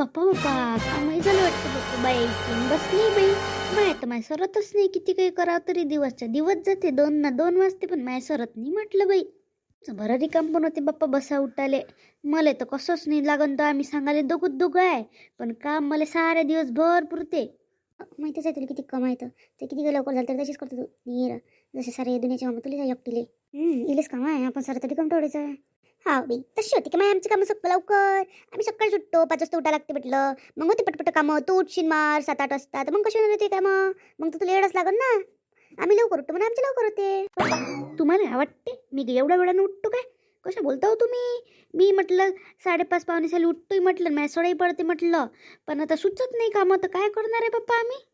बाप्पा बाप्पा कामही झालं वाटतं बाप्पा बाईची बसली बाई. बाय तर माय सरतच नाही, किती काही करावं तरी दिवसच्या दिवस जाते, 2 वाजते पण माय सरत नाही म्हटलं बाई. बरं रिकाम पण होते बाप्पा बसा उठाले. मला तर कसंच नाही लागन तर आम्ही सांगाले दोघं आहे, पण काम मला सारे दिवस भर पुरते. माहितीच आहे तुला किती कमायतं ते, किती काही लवकर झालं तर तशीच करतो तू नीर. जसे सारे दुनियाचे मामा तुला एकटीले इलेच काम आहे, आपण सारं तरी कम ठेवायचं आहे. हा बाई तशी होती की माय आमची कामं सकाळ लवकर. आम्ही सकाळी सुटतो 5 वाजता उठा लागते म्हटलं, मग होते पटपट कामं. तू उठशील मार 7-8 वाजता, तर मग कशी होणार ते कामं? मग तर तुला येडच लागल ना. आम्ही लवकर उठतो म्हणून आमचे लवकर होते. तुम्हाला काय वाटते मी काय एवढ्या वेळानं उठतो काय? कशा बोलता हो तुम्ही? मी म्हटलं 5:30 पावणे साली उठतोय म्हटलं, मॅसोडाही पडते म्हटलं, पण आता सुचत नाही कामं तर काय करणार आहे बाप्पा आम्ही.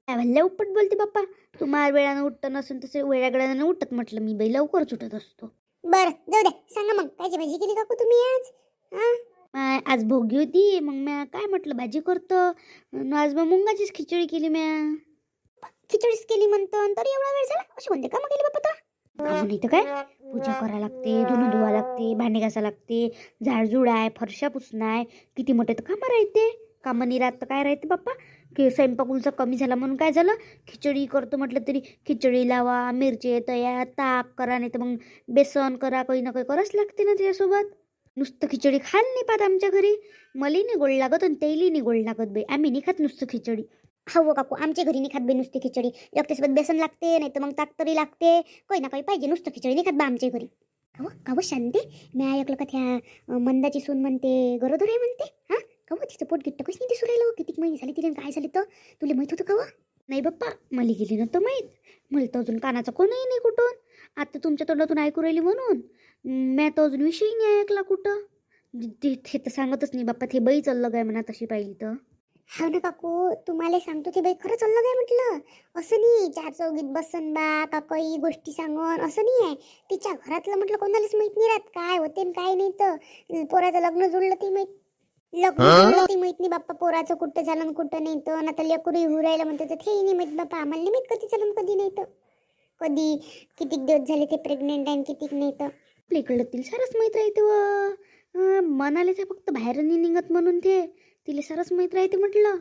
काय भल्ल्या उपट बोलते बाप्पा. तुम्हाला वेळानं उठतं नसून तसे वेळागळ्यानं उठत म्हटलं, मी बाई लवकरच उठत असतो. बरं जाऊ द्या, सांगा मग कायची भाजी केली काकू तुम्ही आज? आज भोगी होती, मग म्या काय म्हटलं भाजी करतो. आज मग मुंगाचीच खिचडी केली म्या. खिचडीच केली म्हणतो तर एवढा वेळ झाला? अशी कोणते कामं केली बाप्पा तो? कामं नाही तर काय, पूजा करायला लागते, धुणं धुवा लागते, भांडे घासा लागते, झाडझूड आहे, फरशा पुसणं आहे, किती मोठे तर कामं राहते. कामं नाही राहत तर काय राहते बाप्पा. की स्वयंपाक उलचा कमी झाला म्हणून काय झालं, खिचडी करतो म्हटलं तरी खिचडी लावा, मिरची तया, ताक करा, नाही तर मग बेसन करा, काही ना काही करावंच लागते ना त्याच्यासोबत. नुसतं खिचडी खायला नाही पाहत आमच्या घरी. मलाही नाही गोड लागत आणि तेही नाही गोड लागत बाई, आम्ही नाही खात नुसतं खिचडी. हो काकू, आमच्या घरी नाही खात बाई नुसती खिचडी. एक त्यासोबत बेसन लागते, नाही तर मग ताक तरी लागते, काही ना काही पाहिजे. नुसतं खिचडी नाही खात बा आमच्या घरी. काव काव शांती, मी ऐकलं का त्या मंदाची सून म्हणते गरोदर आहे म्हणते. हा काव तिचं पोट गिट्ट कशी नाही दिसू राहिलं? किती महिने झाले तिला, काय झाले तर तुला माहित होतं काव? नाही बाप्पा मला गेली नव्हतं माहीत. मला तर अजून कानाचा कोणही नाही कुठून. आता तुमच्या तोंडातून ऐकू राहिली म्हणून म्या तर अजून विषयही नाही ऐकला कुठं. ते तर सांगतच नाही बाप्पा, ते बाई चाललं काय म्हणा तशी पाहिली तर. हो ना काकू, तुम्हाला सांगतो ते बाई खरंच चाललं काय म्हटलं. असं नाही चार चौघीत बसन बा का काही गोष्टी सांगून, असं नाही आहे. तिच्या घरातलं म्हटलं कोणालाच माहित नाही राहत काय होते आणि काय नाही. तर पोराचं लग्न जुळलं ती माहित, माहित नाही बाप्पा. पोराचं कुठं झालं आणि कुठं नाही. तर आता लेकरू होऊ राहिलं म्हणते तर तेही नाही माहित बाप्पा. आम्हाला नाही माहित कधी झालं कधी नाही. तर कधी किती दिवस झाले ते प्रेग्नेंट आहे किती नाही. तर आपल्या इकडलं तिला सारच माहीत राहते व म्हणाले ते फक्त बाहेर नाही निघत म्हणून ते तिला सारच माहीत राहते म्हटलं.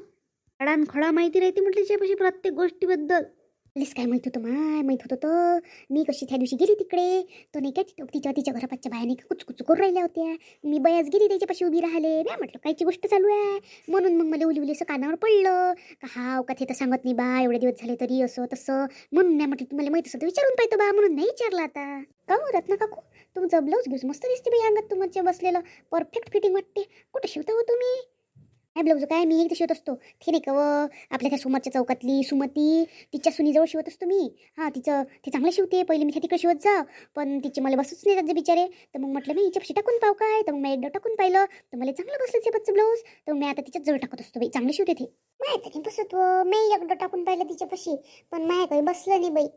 खडान खडा माहिती राहते म्हटलं तिच्यापाशी प्रत्येक गोष्टीबद्दल. पोलीस काय माहित होतं माय, माहित होतं तर मी कशी त्या दिवशी गेली तिकडे. तो नाही काय तिच्या घरापासच्या बाया नाही का कुचकुच करून राहिल्या होत्या. मी बयाच गेली त्याच्यापाशी उभी राहिले. मी म्हटलं कायची गोष्ट चालू आहे म्हणून मग मला उली असं कानावर पडलं का हाव का ते तर सांगत नाही बा एवढे दिवस झाले तरी असं तसं. म्हणून नाही म्हटलं तुम्हाला माहित असं तर विचारून पाहतो बा, म्हणून नाही विचारलं. आता का हो रत्ना काकू, तुमचं ब्लाऊज घेऊस मस्त दिसते बाई अंगात तुमच्या बसलेलं, परफेक्ट फिटिंग वाटते. कुठे शिवता हो तुम्ही? काय ब्लाऊज काय मी एकदा शिवत असतो ते नाही का व आपल्या त्या समोरच्या चौकातली सुमती, तिच्या सुनीजवळ शिवत असतो मी. हां तिचं ते चांगलं शिवते. पहिले मी त्या तिकडे शिवत जा, पण तिचे मला बसच नाही जात बिचारे. तर मग म्हटलं मी हिच्यापाशी टाकून पाहू काय. तर मग मी एकदा टाकून पाहिलं तर मला चांगलं बसलं ते बच्चं ब्लाऊज. तर मी आता तिच्याच जवळ टाकत असतो बाई, चांगलं शिवते ते. माहिती नाही बसत व मी एकदा टाकून पाहिलं तिच्यापाशी, पण माय काही बसलं नाही बाई.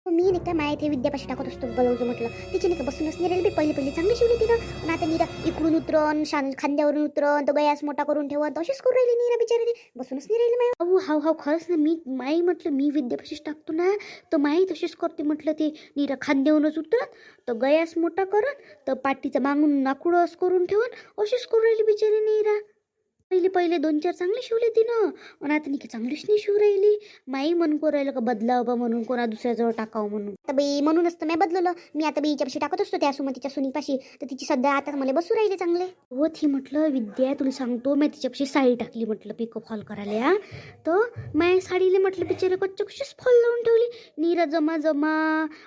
मी नाही का माय ते विद्यापाशी टाकत असतो ब्लाऊज म्हटलं. तिची नाही का बसूनच नाही राहिली बाई. पहिले चांगली शिवली तिनं, पण आता निरा इकडून उतरण खांद्यावरून उतरण तर गयास मोठा करून ठेवत अशीच करून राहिली निरा बिचारी. बसूनच नाही राहिली माय. अहो हाव हाव खरंच ना, मी माई म्हटलं मी विद्यापाशीच टाकतो ना, तर माई तशीच करते म्हटलं. ते निरा खांद्यावरूनच उतरत तर गयास मोठा करत तर पाठीचा मागून नाकुडस करून ठेवत अशीच करून राहिली बिचारी निरा. पहिले 2-4 चांगले शिवले तिनं, आणि आता नाही चांगलीच नाही शिव राहिली. माई म्हणून करू राहिलं का बदलावं बा म्हणून, कोणा दुसऱ्याजवळ टाकावं म्हणून. आता बाई म्हणूनच तर मी बदललं. मी आता बाई हिच्यापाशी टाकत असतो त्या सुमतीच्या सुनीपाशी, तर तिची सध्या आता मला बसू राहिले चांगले. हो ती म्हटलं विद्या तुला सांगतो, मी तिच्यापाशी साडी टाकली म्हटलं पिको फॉल करायला. तर माय साडीले म्हटलं बिचारे कच्च्या कशीच फॉल लावून ठेवली. नीरा जमा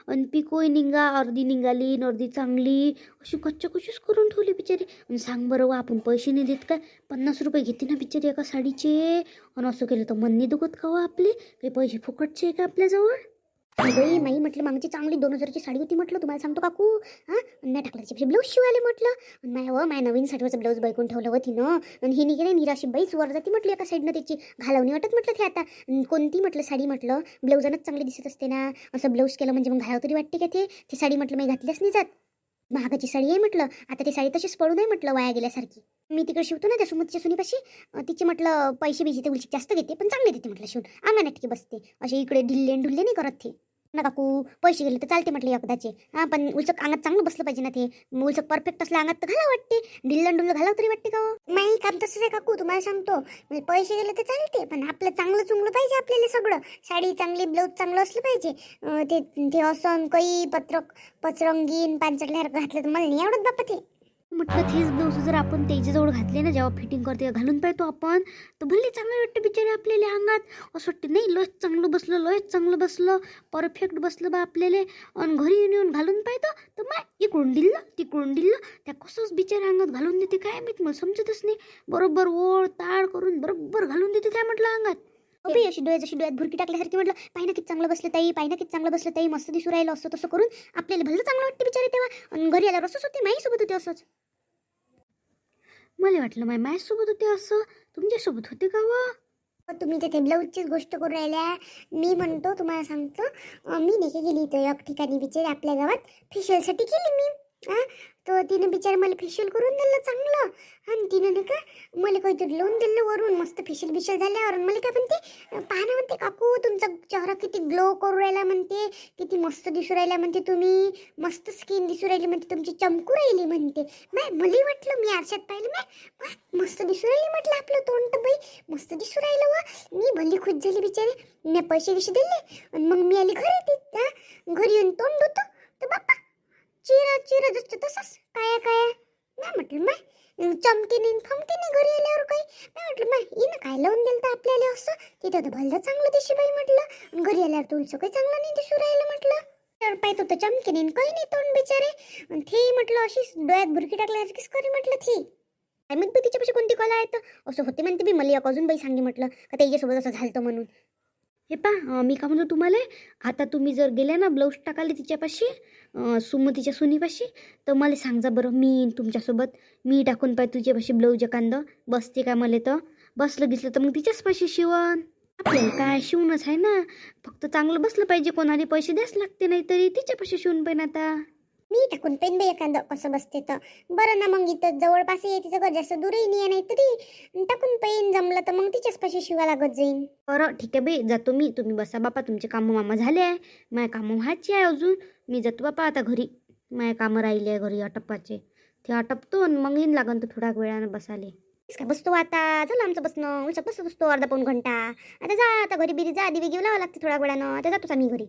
आणि पिकोही निघा, अर्धी निघाली आणि अर्धी चांगली अशी कच्च्या कशीच करून ठेवली बिचारी. आणि सांग बरं वा आपण पैसे नाही देत काय, 50 रुपये घेते ना बिचारी एका साडीचे. आणि असं केलं तर मन नाही दुखत का आपले, काही पैसे फुकटचे आहे का आपल्याजवळ. बाई माई म्हटलं मागची चांगली 2000ची साडी होती म्हटलं, तुम्हाला सांगतो काकू. हां आणि मी टाकलं त्याच्यापाशी ब्लाऊज शिवायला म्हटलं. आणि माय नवीन साडीवरचं ब्लाऊज बैकून ठेवलं होती ना. आणि ही निघे निराशी बाईच वर जाती म्हटली एका साईडनं, त्याची घालवणी वाटत म्हटलं. ते आता कोणती म्हटलं साडी म्हटलं ब्लाऊजनच चांगली दिसत असते ना. असं ब्लाऊज केलं म्हणजे मग घालावं तरी वाटते का ते साडी म्हटलं मी घातल्याच नाही जात. महागाची साडी आहे म्हटलं. आता ती साडी तशीच पडू नये म्हटलं वाया गेल्यासारखी. मी तिकडे शिवतो ना त्या सुमतीच्या सुनीपाशी, तिचे म्हटलं पैसे बिजे ते उलची जास्त घेते पण चांगले देते म्हटलं शिवून. अंगानटकी बसते, असे इकडे ढिल्ले नाही करत ते. ना काकू पैसे गेले तर चालते म्हटले एकदाचे. हां पण उलचक अंगात चांगलं बसलं पाहिजे ना ते. उलचक परफेक्ट असलं अंगात तर घाला वाटते. ढिल्लं डुल्लं घालावं तरी वाटते का हो? नाही काम तसंच आहे काकू, तुम्हाला सांगतो. म्हणजे पैसे गेले तर चालते पण आपलं चांगलं चुंगलं पाहिजे आपल्याला सगळं. साडी चांगली, ब्लाऊज चांगलं असलं पाहिजे. ते ते असं काही पचरंगीन पांचटल्यावर घातलं तर मला नाही आवडत बाप्पा ते. म्हटलं तेच ब्लाऊज जर आपण त्याच्याजवळ घातले ना, जेव्हा फिटिंग करते घालून पाहतो आपण, तर भले चांगलं वाटतं बिचारे आपल्याला अंगात. असं वाटतं नाही लयच चांगलं बसलं, लयच चांगलं बसलं, परफेक्ट बसलं बा आपल्याला. आणि घरी येऊन येऊन घालून पाहतो तर माय इकडून दिलं तिकडून दिलं, त्या कसंच बिचारे अंगात घालून देते काय माहित, मला समजतच नाही. बरोबर ओळ ताळ करून बरोबर घालून देते काय म्हटलं अंगात. अबे अशी डोळ्यात भुरकी टाकल्यासारखी म्हटलं, पाहिना किती चांगलं बसलं ताई, पाहिना किती चांगलं बसलं ताई, मस्त दिसू राहिलं असं तसं करून आपल्याला भलं चांगलं वाटतं बिचारे तेव्हा. आणि घरी आल्यावर असंच होते, माझ्यासोबत होते असंच. मला वाटलं माझ्यासोबत होते असं, तुमच्यासोबत होते का व? तुम्ही ते ब्लाऊजचीच गोष्ट करून राहिल्या. मी म्हणतो तुम्हाला सांगतो, मी नाही का गेली तर एक ठिकाणी बिचारी आपल्या गावात फेशियलसाठी गेली मी. हां तर तिने बिचारी मला फेशियल करून दिलं चांगलं. आणि तिनं नाही का मला काहीतरी लावून दिलं वरून मस्त फेशियल बिशियल झाल्यावर. मला काय म्हणते, पाहा म्हणते काकू तुमचा चेहरा किती ग्लो करू राहिला म्हणते, किती मस्त दिसू राहिला म्हणते तुम्ही, मस्त स्किन दिसू राहिली म्हणते तुमची, चमकू राहिली म्हणते. मलाही वाटलं, मी आरशात पाहिलं मस्त दिसू राहिली म्हटलं आपलं तोंड तर बाई मस्त दिसू राहिलं वा. मी भली खुश झाली बिचारी. मी पैसे दिले आणि मग मी आली घरी. घरी येऊन तोंड धुतो तर बाप्पा चिरा जसं तसंच काय नाही म्हटलं चमके नाही फमके नाही घरी आल्यावर काही. नाही म्हटलं हिनं काय लावून दिलं तर आपल्याला असं, तिथं तर भलं चांगलं दिसू बाई म्हटलं. घरी आल्यावर तुमचं काही चांगलं नाही दिसू राहिलं म्हटलं. तर पाहतो तर चमके नाही काही नाही तोंड बिचारे. आणि ते म्हटलं अशीच डोळ्यात भुरकी टाकल्यासारखीच करी म्हटलं ती. काय माहित बाई तिच्यापाशी कोणती कला आहे तर असं होते म्हणते बी. मला एक अजून बाई सांगे म्हटलं का त्याच्यासोबत असं झालं म्हणून. हे मी का म्हणतो तुम्हाला, आता तुम्ही जर गेले ना ब्लाऊज टाकाले तिच्यापाशी, सुमतीच्या सुनीपाशी, तर मला सांगा बरं, मी तुमच्यासोबत मी टाकून पाहिजे तुझ्यापाशी ब्लाऊज एखादं बसते का मला, तर बसलं गिसलं तर मग तिच्याचपाशी शिवण. आपल्याला काय शिवणच आहे ना, फक्त चांगलं बसलं पाहिजे, कोणाला पैसे द्यास लागते नाही तरी तिच्यापाशी शिवून पाहिजे. आता मी टाकून पेन बाई एखादं कसं बसते तर बरं ना. मग इथं जवळपास आहे तिचं घर, जास्त दूरही नाही नाही तरी टाकून पेन जमलं तर मग तिच्याच पाशी शिवा लागत जाईन. बरं ठीक आहे बाई, जातो मी. तुम्ही बसा बापा, तुमचे कामं मामा झाले आहे, माझ्या कामं व्हायचे आहे अजून. मी जातो बापा आता घरी, माझ्या कामं राहिले आहे घरी आटपाचे, ते आटपतो आणि मग येईन लागन तर थोड्या वेळानं बसाले. काय बसतो आता, झालं आमचं बसणं उलचं बसतो अर्धा पाऊण घंटा. आता जा आता घरी बिरी जा, दिवे घेऊ लावा लागते थोड्या वेळानं. आता जातोच आम्ही घरी.